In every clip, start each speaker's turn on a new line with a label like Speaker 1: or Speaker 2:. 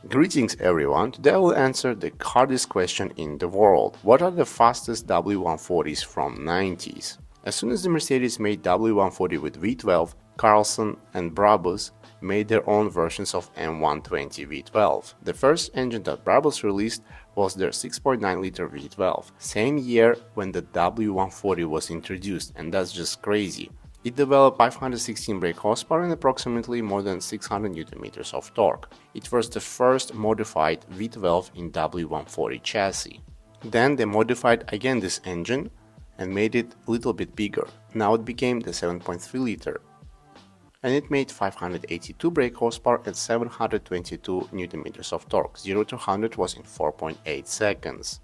Speaker 1: Greetings everyone, today I will answer the hardest question in the world. What are the fastest W140s from 90s? As soon as the Mercedes made W140 with V12, Carlson and Brabus made their own versions of M120 V12. The first engine that Brabus released was their 6.9-liter V12, same year when the W140 was introduced, and that's just crazy. It developed 516 brake horsepower and approximately more than 600 Nm of torque. It was the first modified V12 in W140 chassis. Then they modified again this engine and made it a little bit bigger. Now it became the 7.3-liter. And it made 582 brake horsepower and 722 Nm of torque. 0 to 100 was in 4.8 seconds.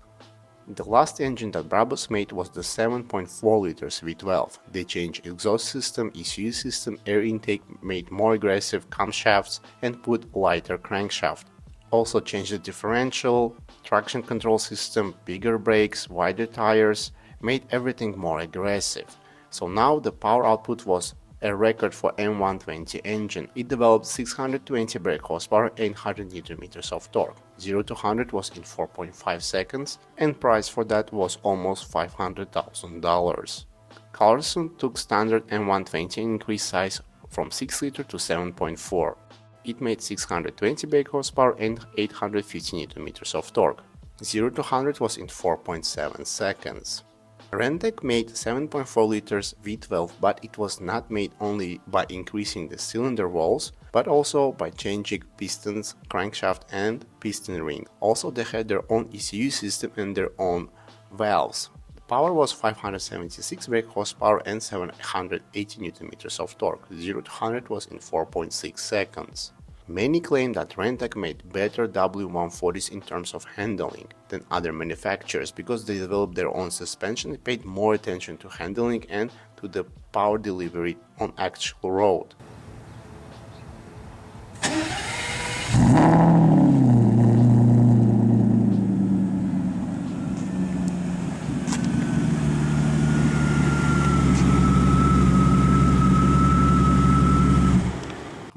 Speaker 1: The last engine that Brabus made was the 7.4 liters V12. They changed exhaust system, ECU system, air intake, made more aggressive camshafts and put lighter crankshaft. Also changed the differential, traction control system, bigger brakes, wider tires, made everything more aggressive. So now the power output was a record for M120 engine. It developed 620 brake horsepower and 100 Nm of torque. 0 to 100 was in 4.5 seconds and price for that was almost $500,000. Carlson took standard M120 and increased size from 6 liter to 7.4. It made 620 brake horsepower and 850 Nm of torque. 0 to 100 was in 4.7 seconds. Rentec made 7.4 liters V12, but it was not made only by increasing the cylinder walls, but also by changing pistons, crankshaft and piston ring. Also they had their own ECU system and their own valves. The power was 576 brake horsepower and 780 Nm of torque. 0 to 100 was in 4.6 seconds. Many claim that Rentec made better W140s in terms of handling than other manufacturers because they developed their own suspension and paid more attention to handling and to the power delivery on actual road.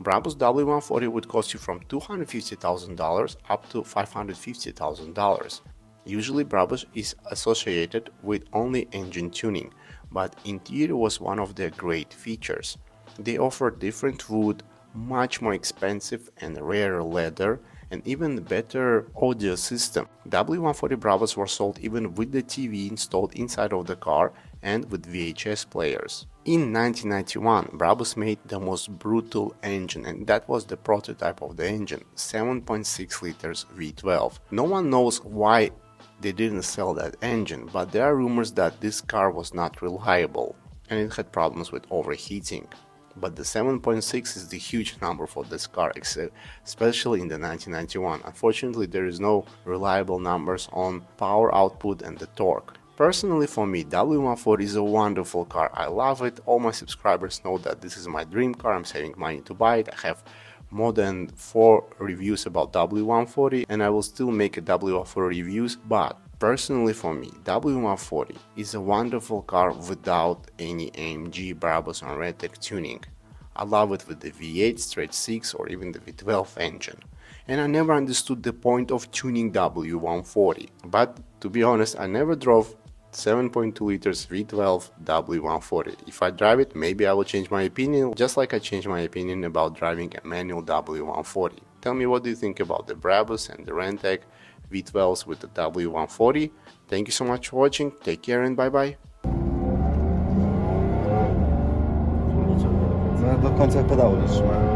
Speaker 1: Brabus W140 would cost you from $250,000 up to $550,000. Usually Brabus is associated with only engine tuning, but interior was one of their great features. They offer different wood, much more expensive and rarer leather, and even better audio system. W140 Brabus were sold even with the TV installed inside of the car and with VHS players. In 1991, Brabus made the most brutal engine, and that was the prototype of the engine, 7.6 liters V12. No one knows why they didn't sell that engine, but there are rumors that this car was not reliable and it had problems with overheating. But the 7.6 is the huge number for this car, especially in the 1991. Unfortunately, there is no reliable numbers on power output and the torque. Personally, for me, W140 is a wonderful car. I love it. All my subscribers know that this is my dream car. I'm saving money to buy it. I have more than 4 reviews about W140 and I will still make a W140 reviews, but personally for me, W140 is a wonderful car without any AMG, Brabus or Rentec tuning. I love it with the V8, straight 6 or even the V12 engine. And I never understood the point of tuning W140. But to be honest, I never drove 7.2 liters V12 W140. If I drive it, maybe I will change my opinion, just like I changed my opinion about driving a manual W140. Tell me what do you think about the Brabus and the Rentec V12s with the W140. Thank you so much for watching, take care and bye bye.
Speaker 2: Do końca pedału nie trzymałem.